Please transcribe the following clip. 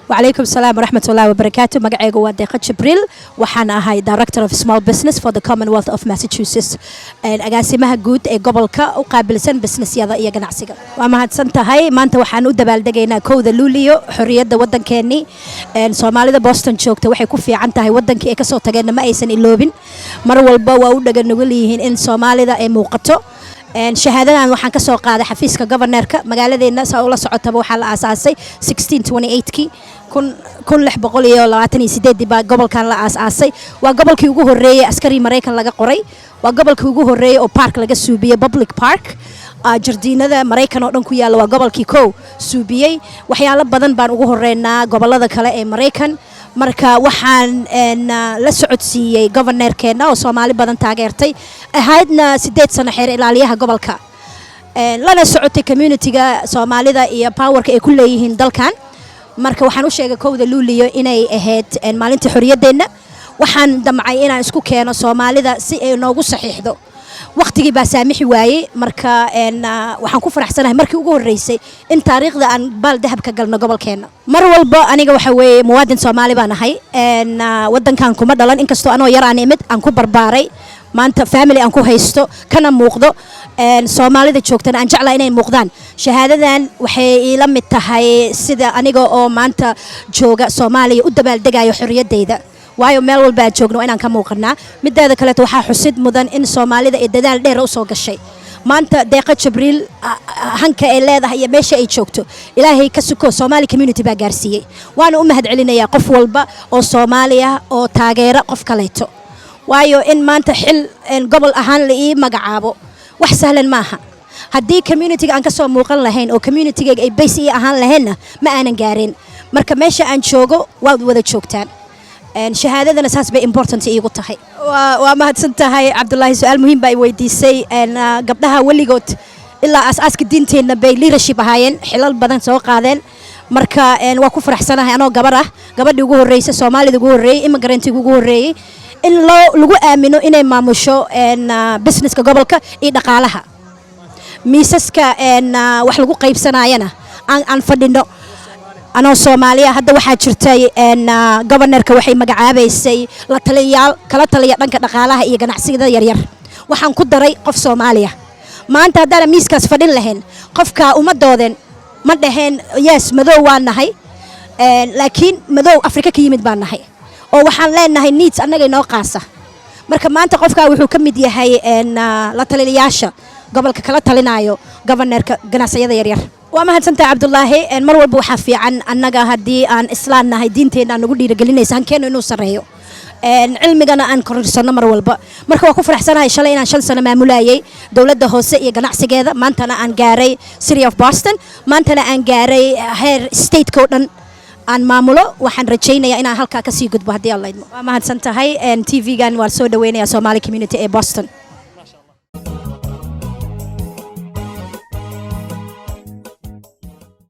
وعليكم السلام ورحمة الله وبركاته. مقعيق واديقة جبريل وحنا هاي Director of Small Business for the Commonwealth of Massachusetts. أقاسمها جود قبل كا وقابل سن business يضا إيا جناعسيقة. وما هاد هاي ما أنت وحنا ودبال دقينا كوذا لوليو حرية دا ودن كاني سومالي دا بوستن شوكتا وحي كوفي عنتا هاي ودن كي إكسو تجينا ما أيسن اللوبين مرة البوا ودقا نقوليهن إن سومالي دا موقته. شهادة waxaan ka soo qaaday xafiiska governorka magaaladeena soo la socotaba waxa la aasaasay 1628kii 1628 baa gobolkan la aasaasay waa gobolkii ugu horeeyay askari Mareykan laga qoray waa gobolkii ugu horeeyay oo park laga suubiyay public park jardiinada Mareykan oo dhan ku yaala waa gobolkii koow suubiyay waxyaalo badan baan ugu horeynaa gobolada kale ee Mareykan marka waxaan la socodsiiyay governorkeena oo Soomaali badan taageertay ahaydna 8 sano xeer ilaaliyaha gobolka lana socotay community-ga Soomaalida iyo powerka ay ku leeyihiin dalkan marka waxaan u sheegay kowda luuliyo inay ahayd maalintii xorriyadeena waxaan damcay inaan isku keeno Soomaalida si ay noogu saxiixdo waqtigii baa saamixi waayay marka waxaan ku faraxsanahay markii ugu horeysay in taariikhda aan baal dahab ka galno gobolkeena mar walba aniga waxa weeye muwaadin Soomaali baan ahay wadankan kuma dhalan inkastoo anoo yar aan imid aan ku barbaaray maanta family aan ku haysto kana muuqdo Soomaalida joogtana aan jeclaa inay muuqdaan shahaadadan waxay ila mid tahay sida aniga oo maanta jooga Soomaaliya u dabaaldegaayo xorriyadeyda waayo meel walba aan joogno inaan ka muuqanaa mideeda kale waxa xusid mudan in Soomaalida ay dadaal dheer u soo gashay maanta deeqa Jibriil hanka ay leedahay iyo meesha ay joogto Ilaahay ka suko Soomaali community baa gaarsiiyay waana u mahad celinayaa qof walba oo Soomaaliya oo taageera qof kaleeto waayo in maanta xil gobol ahaan la ii magacaabo wax sahlan maaha haddii community aan ka soo muuqan lahayn oo community ay base ii ahaan lahayn ma aanan gaarin marka meesha aan joogo waad wada joogtaan shahaadadana saas bay important iigu tahay waa mahadsantahay Cabdullaahi su'aal muhiim baa weydiisay gabdhaha waligood ilaa aasaaska diinteena bay leadership ahaayeen xilal badan soo qaadeen marka waa ku faraxsanahay anoo gabar ah gabadhii ugu horeysay Soomaalida ugu horeeyay immigrant ugu horeeyay in lagu aamino inay maamusho businesska gobolka iyo dhaqaalaha miisaska wax lagu qaybsanayana aan fadhino anoo Soomaaliya hadda waxa jirtay governorka waxay magacaabaysay la taliyaal kala taliya dhanka dhaqaalaha iyo ganacsiga yaryar waxaan ku daray qof Soomaaliya maanta hadana miiskaas fadhin lahayn qofka umadooden ma dhaheen yes madow waan nahay laakiin madow Afrika ka yimid baan nahay oo waxaan leenahay needs annaga inoo qaasa marka maanta qofka wuxuu ka mid yahay la taliyayaasha gobolka kala talinayo governorka ganacsiyada yaryar waa mahadsantahay Cabdullaahi mar walba waxa fiican annaga hadii aan islaan nahay diinteena nagu dhiirigelinaysa hankeeno inuu sareeyo cilmigana aan korsano mar walba marka waa ku faraxsanahay shalay inaan 5 sano maamulayay dawladda hoose iyo ganacsigeeda maantana aan gaaray City of Boston maantana aan gaaray heer state-ka oo dhan aan maamulo waxaan rajaynayaa inaan halka ka sii gudbo hadii Allah idmo waa mahadsantahay TV-gan waa soo dhaweynayaa Somali community ee Boston